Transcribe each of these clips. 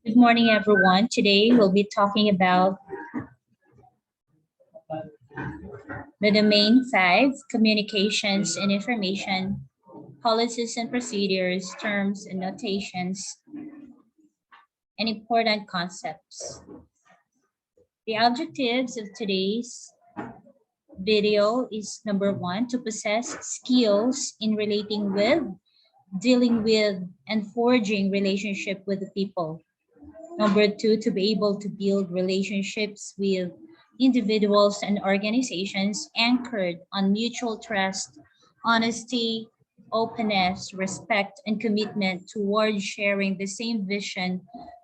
Good morning, everyone. Today we'll be talking about the domain 5, communications and information, policies and procedures, terms and notations, and important concepts. The objectives of today's video is number 1, to possess skills in relating with, dealing with, and forging relationship with the people. Number 2, to be able to build relationships with individuals and organizations anchored on mutual trust, honesty, openness, respect, and commitment towards sharing the same vision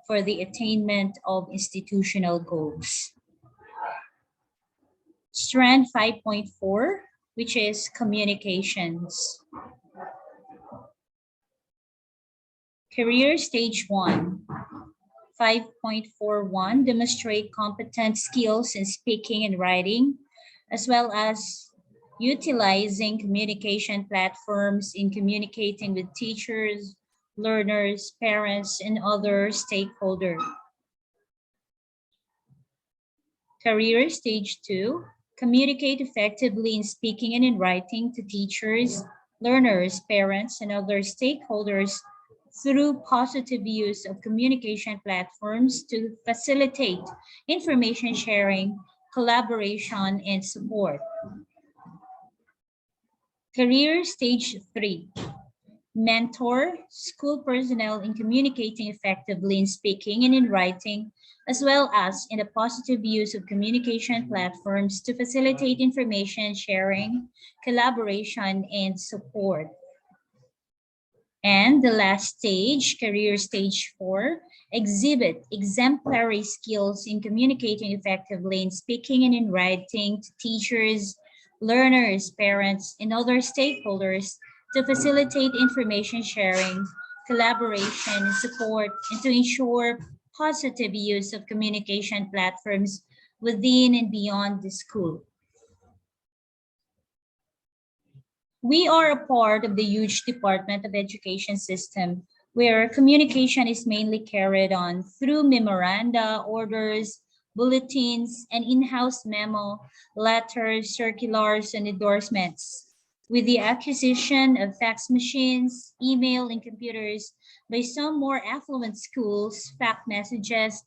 for the attainment of institutional goals. Strand 5.4, which is communications. Career stage 1. 5.41, demonstrate competent skills in speaking and writing, as well as utilizing communication platforms in communicating with teachers, learners, parents, and other stakeholders. Career stage 2, communicate effectively in speaking and in writing to teachers, learners, parents, and other stakeholders through positive use of communication platforms to facilitate information sharing, collaboration, and support. Career stage 3, mentor school personnel in communicating effectively in speaking and in writing, as well as in the positive use of communication platforms to facilitate information sharing, collaboration, and support. And the last stage, career stage 4, exhibit exemplary skills in communicating effectively in speaking and in writing to teachers, learners, parents, and other stakeholders to facilitate information sharing, collaboration, and support, and to ensure positive use of communication platforms within and beyond the school. We are a part of the huge Department of Education system where communication is mainly carried on through memoranda, orders, bulletins, and in-house memo, letters, circulars, and endorsements. With the acquisition of fax machines, email, and computers by some more affluent schools, fax messages,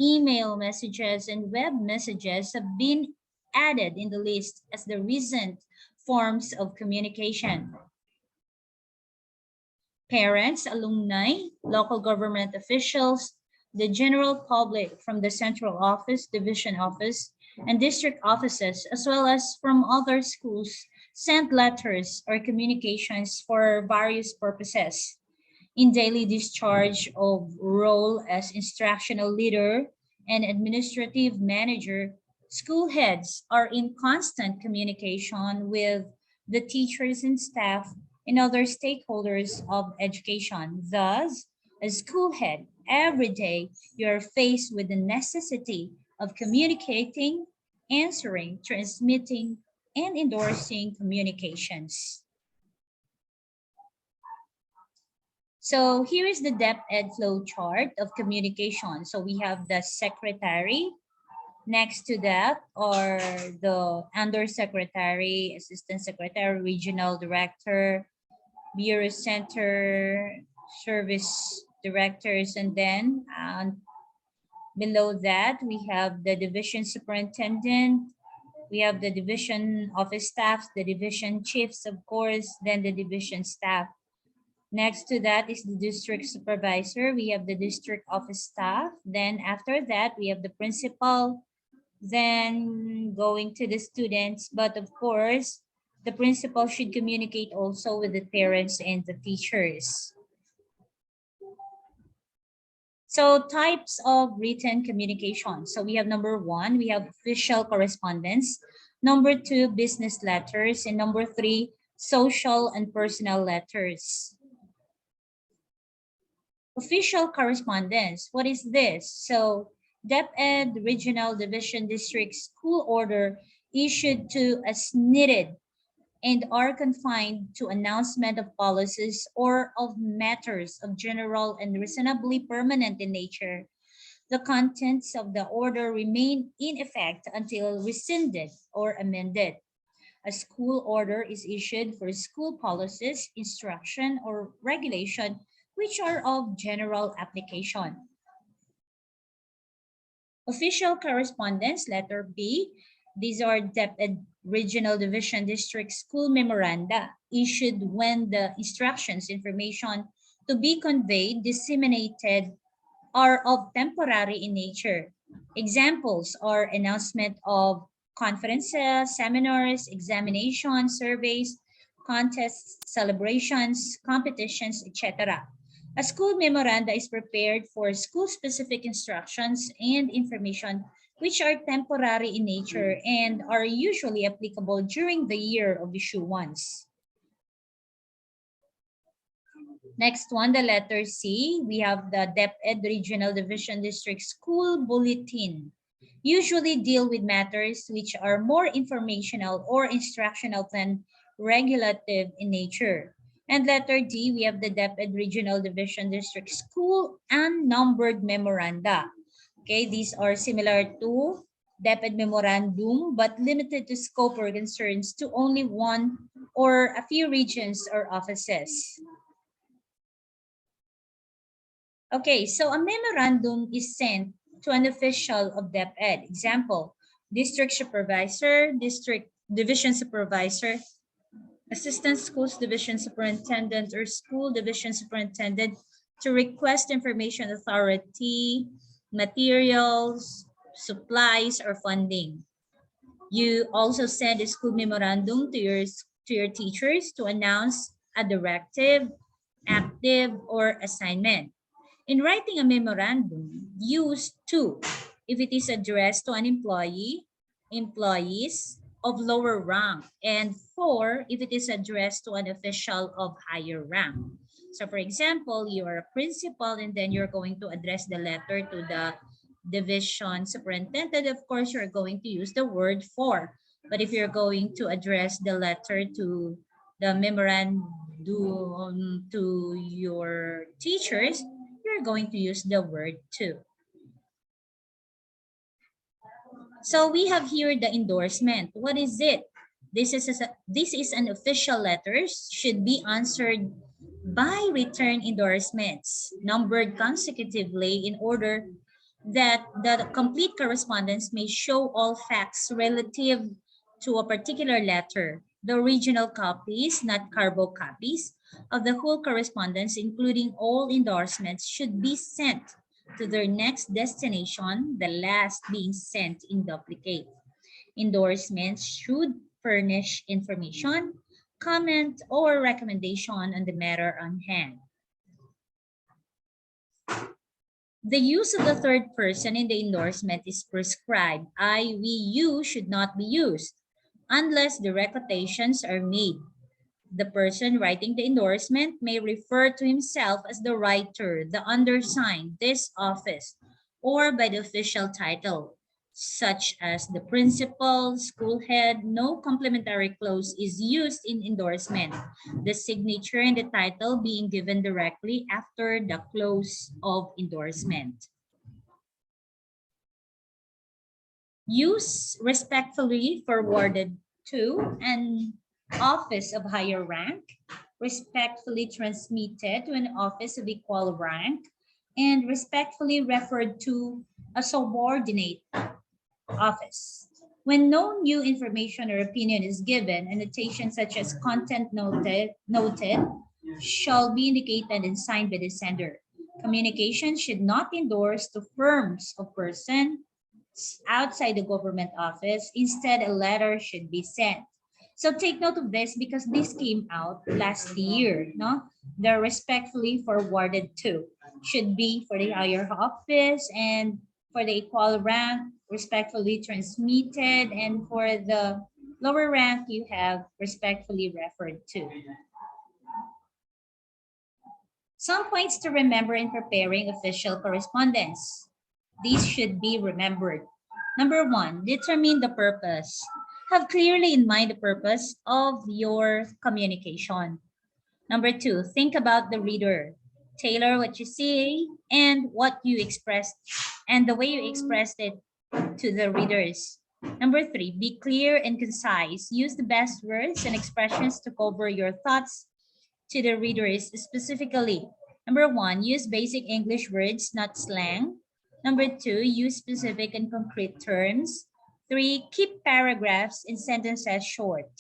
email messages, and web messages have been added in the list as the recent forms of communication. Parents, alumni, local government officials, the general public from the central office, division office, and district offices, as well as from other schools, sent letters or communications for various purposes. In daily discharge of role as instructional leader and administrative manager, school heads are in constant communication with the teachers and staff and other stakeholders of education. Thus, as school head, every day you are faced with the necessity of communicating, answering, transmitting, and endorsing communications. So here is the DepEd flow chart of communication. So we have the secretary. Next to that are the undersecretary, assistant secretary, regional director, bureau center, service directors, and then below that we have the division superintendent, we have the division office staff, the division chiefs, of course, then the division staff. Next to that is the district supervisor. We have the district office staff. Then after that, we have the principal, then going to the students. But of course, the principal should communicate also with the parents and the teachers. So types of written communication. So we have number 1, we have official correspondence. Number 2, business letters. And number 3, social and personal letters. Official correspondence, what is this? So DepEd Regional Division District School Order issued to as needed and are confined to announcement of policies or of matters of general and reasonably permanent in nature The contents of the order remain in effect until rescinded or amended. A school order is issued for school policies, instruction, or regulation which are of general application. Official correspondence, letter B. These are DepEd Regional Division District School Memoranda issued when the instructions, information to be conveyed, disseminated, are of temporary in nature. Examples are announcement of conferences, seminars, examinations, surveys, contests, celebrations, competitions, etc. A school memoranda is prepared for school-specific instructions and information which are temporary in nature and are usually applicable during the year of issuance. Next one, the letter C, we have the DepEd Regional Division District School Bulletin. Usually deal with matters which are more informational or instructional than regulative in nature. And letter D, we have the DepEd Regional Division District School Unnumbered Memoranda. Okay, these are similar to DepEd Memorandum, but limited to scope or concerns to only one or a few regions or offices. Okay, so a memorandum is sent to an official of DepEd. Example, district supervisor, district division supervisor, assistant schools division superintendent, or school division superintendent to request information authority, materials, supplies, or funding. You also send a school memorandum to your teachers to announce a directive, active, or assignment. In writing a memorandum, use to if it is addressed to an employee, employees of lower rank, and for if it is addressed to an official of higher rank. So for example, you are a principal and then you're going to address the letter to the division superintendent. Of course, you're going to use the word for. But if you're going to address the letter to the memorandum to your teachers, you're going to use the word to. So we have here the endorsement. What is it? This is an official letter, should be answered by return endorsements, numbered consecutively in order that the complete correspondence may show all facts relative to a particular letter. The original copies, not carbo copies, of the whole correspondence, including all endorsements, should be sent to their next destination, the last being sent in duplicate. Endorsements should furnish information, comment, or recommendation on the matter on hand. The use of the third person in the endorsement is prescribed. I, we, you should not be used unless direct quotations are made. The person writing the endorsement may refer to himself as the writer, the undersigned, this office, or by the official title, such as the principal, school head. No complementary clause is used in endorsement, the signature and the title being given directly after the close of endorsement. Use respectfully forwarded to an office of higher rank, respectfully transmitted to an office of equal rank, and respectfully referred to a subordinate office. When no new information or opinion is given, annotation such as content noted shall be indicated and signed by the sender. Communication should not endorse to firms or persons outside the government office. Instead, a letter should be sent. So take note of this because this came out last year, no? The respectfully forwarded to should be for the higher office, and for the equal rank, respectfully transmitted, and for the lower rank, you have respectfully referred to. Some points to remember in preparing official correspondence. These should be remembered. Number one, determine the purpose. Have clearly in mind the purpose of your communication. Number two, think about the reader. Tailor what you say and what you express and the way you expressed it to the readers. Number 3, be clear and concise. Use the best words and expressions to cover your thoughts to the readers specifically. Number 1, use basic English words, not slang. Number 2, use specific and concrete terms. 3, keep paragraphs and sentences short.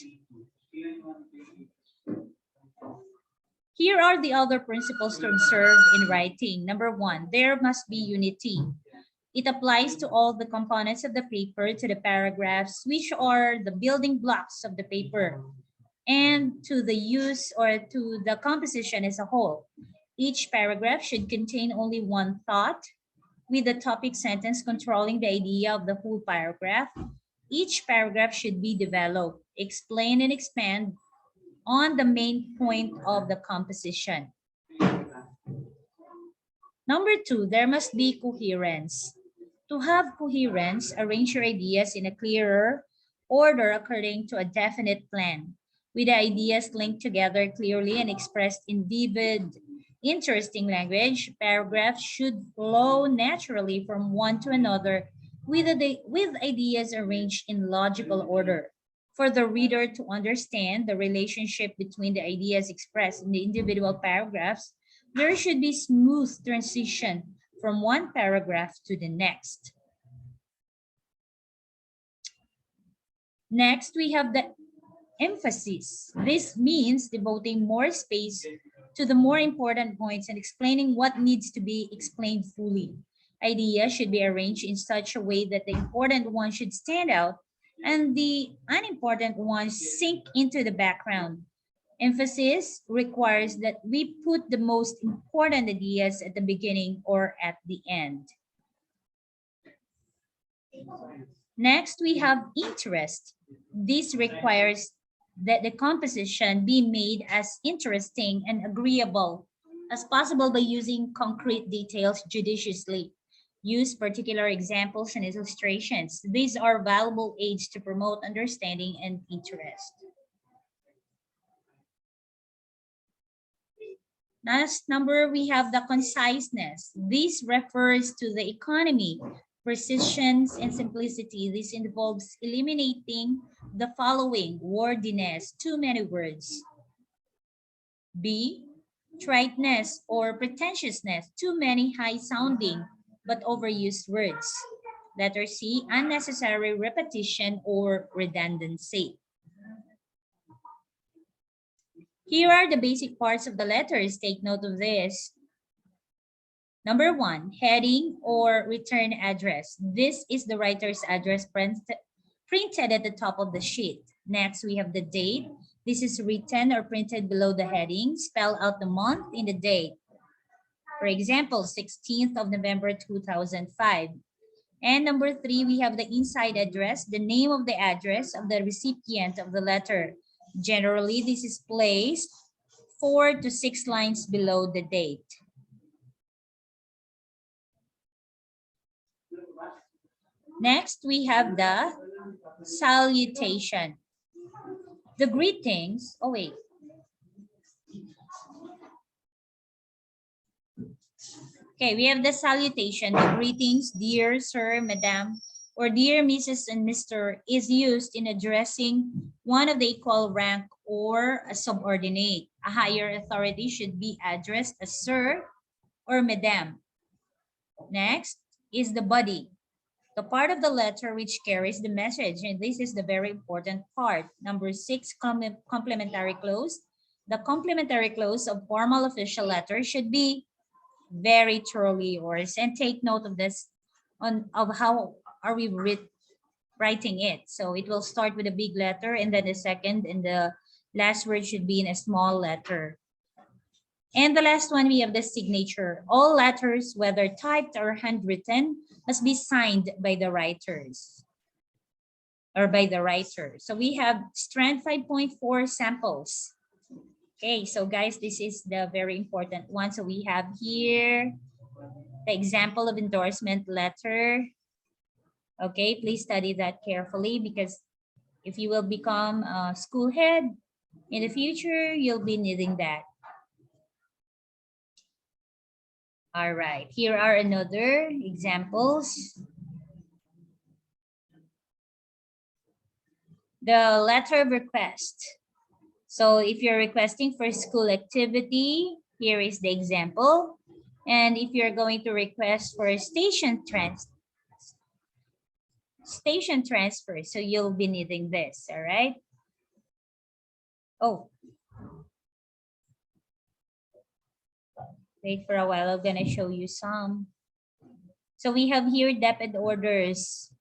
Here are the other principles to observe in writing. Number 1, there must be unity. It applies to all the components of the paper, to the paragraphs, which are the building blocks of the paper, and to the use or to the composition as a whole. Each paragraph should contain only one thought, with the topic sentence controlling the idea of the whole paragraph. Each paragraph should be developed, explain and expand on the main point of the composition. Number 2, there must be coherence. To have coherence, arrange your ideas in a clearer order according to a definite plan, with the ideas linked together clearly and expressed in vivid, interesting language. Paragraphs should flow naturally from one to another with ideas arranged in logical order. For the reader to understand the relationship between the ideas expressed in the individual paragraphs, there should be smooth transition from one paragraph to the next. Next, we have the emphasis. This means devoting more space to the more important points and explaining what needs to be explained fully. Ideas should be arranged in such a way that the important ones should stand out and the unimportant ones sink into the background. Emphasis requires that we put the most important ideas at the beginning or at the end. Next, we have interest. This requires that the composition be made as interesting and agreeable as possible by using concrete details judiciously. Use particular examples and illustrations. These are valuable aids to promote understanding and interest. Last number, we have the conciseness. This refers to the economy, precision, and simplicity. This involves eliminating the following: wordiness, too many words. B, triteness or pretentiousness, too many high-sounding but overused words. Letter C, unnecessary repetition or redundancy. Here are the basic parts of the letters. Take note of this. Number 1, heading or return address. This is the writer's address printed at the top of the sheet. Next, we have the date. This is written or printed below the heading. Spell out the month in the date. For example, 16th of November 2005. And number 3, we have the inside address, the name of the address of the recipient of the letter. Generally, this is placed 4 to 6 lines below the date. Next, we have the salutation. The greetings, oh wait. Okay, we have the salutation. The greetings, dear sir, madam, or dear Mrs. and Mr. is used in addressing one of the equal rank or a subordinate. A higher authority should be addressed as sir or madam. Next is the body, the part of the letter which carries the message, and this is the very important part. Number 6, complementary clause. The complementary clause of formal official letter should be very thoroughly yours, and take note of this of how are we writing it. So it will start with a big letter, and then the second and the last word should be in a small letter. And the last one, we have the signature. All letters, whether typed or handwritten, must be signed by the writers or by the writer. So we have strand 5.4 samples. Okay, so guys, this is the very important one. So we have here the example of endorsement letter. Okay, please study that carefully, because if you will become a school head in the future, you'll be needing that. All right, here are another examples. The letter of request. So if you're requesting for school activity, here is the example. And if you're going to request for a station transfer, so you'll be needing this, all right? Oh, wait for a while, I'm gonna show you some. So we have here DepEd orders.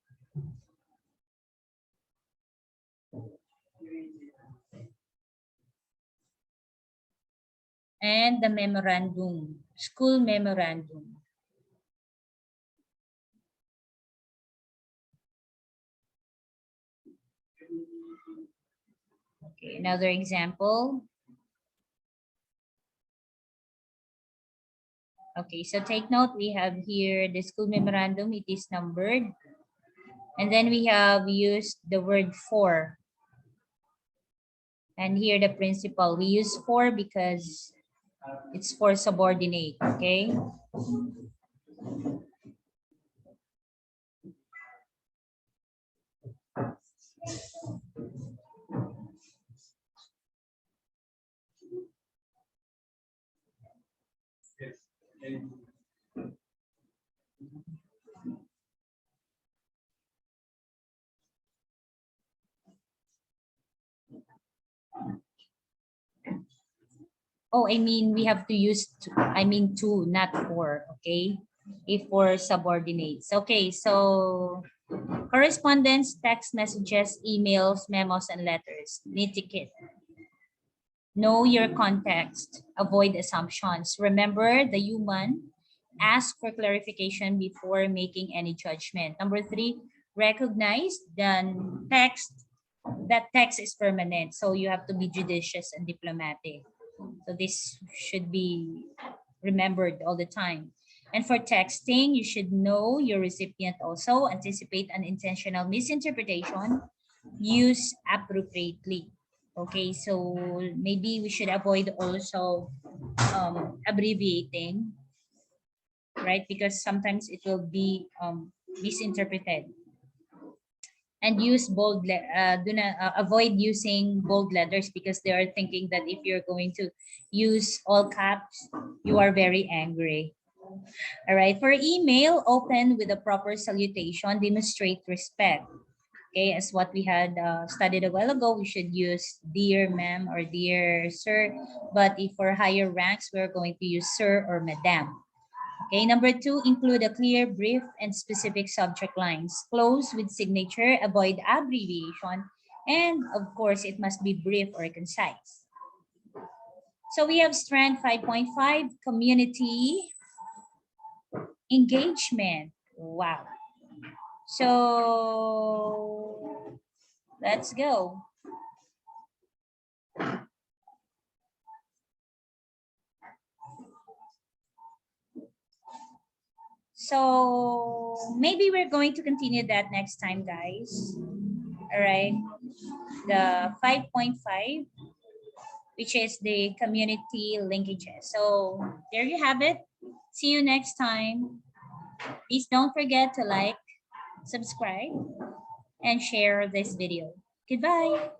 And the memorandum, school memorandum. Okay, another example. Okay, so take note, we have here the school memorandum, it is numbered. And then we have used the word for. And here the principal, we use for because it's for subordinate, okay? Oh, I mean, we have to use, to, not for, okay? If for subordinates. Okay, so correspondence, text messages, emails, memos, and letters. Nitpick. Know your context. Avoid assumptions. Remember the human. Ask for clarification before making any judgment. Number 3, recognize that text is permanent. So you have to be judicious and diplomatic. So this should be remembered all the time. And for texting, you should know your recipient also. Anticipate unintentional misinterpretation. Use appropriately. Okay, so maybe we should avoid also abbreviating, right? Because sometimes it will be misinterpreted. And use avoid using bold letters because they are thinking that if you're going to use all caps, you are very angry. All right, for email, open with a proper salutation, demonstrate respect. Okay, as what we had studied a while ago, we should use dear ma'am or dear sir. But if for higher ranks, we're going to use sir or madam. Okay, number 2, include a clear, brief, and specific subject lines. Close with signature, avoid abbreviation, and of course, it must be brief or concise. So we have strand 5.5, community engagement. Wow. So let's go. So maybe we're going to continue that next time, guys. All right. The 5.5, which is the community linkages. So there you have it. See you next time. Please don't forget to like, subscribe, and share this video. Goodbye.